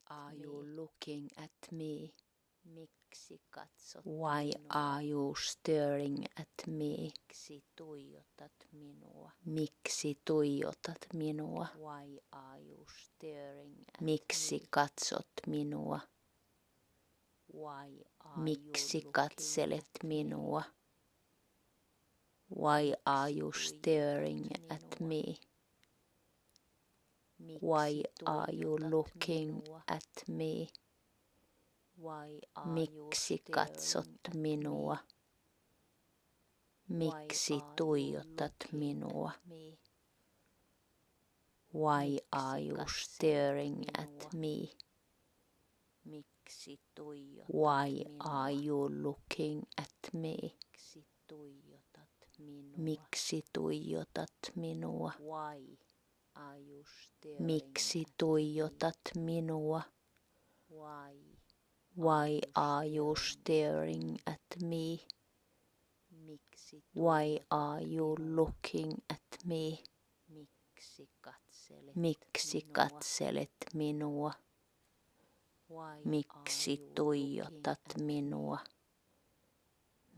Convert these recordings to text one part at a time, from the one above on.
are you looking at me? Miksi katsot Why minua? are you staring at me? Miksi tuijotat minua? Miksi tuijotat minua? Why are you staring at Miksi me? katsot minua? Why are Miksi you katselet looking at minua? Why are you staring at me? me? Why are you tuijotat looking minua? at me? Why are you Miksi staring katsot at minua? me? Miksi Why are you tuijotat looking minua? at me? Why Miksi are you katselet staring minua? at me? Miksi tuijotat Why minua? are you looking at me? Miksi tuijotat minua? Miksi tuijotat minua? Why are you staring Miksi at tuijotat minua? me? Why are you staring at me? Miksi Why tuijotat are you minua? looking at me? Miksi katselet Miksi minua? katselet minua? Why Miksi are you tuijotat looking at minua?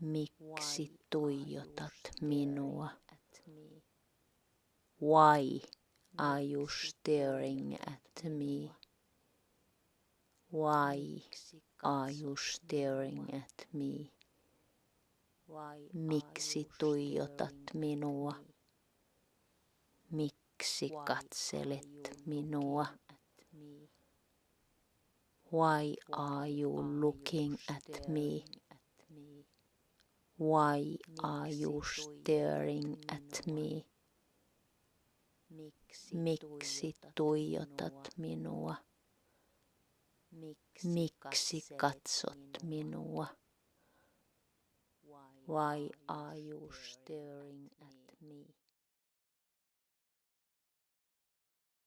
me? Miksi Why tuijotat are you minua? staring at me? Why are you Miksi staring tuijotat at me? minua? Why Miksi are katsot you staring minua? at me? Why Miksi are you tuijotat staring at minua? me? Miksi Why katselet are you minua? looking at me? Why are you looking at me? staring at me? Why are you Miksi staring tuijotat at minua? me? Miksi Miksi tuijotat minua? Miksi katsot minua? Why are you staring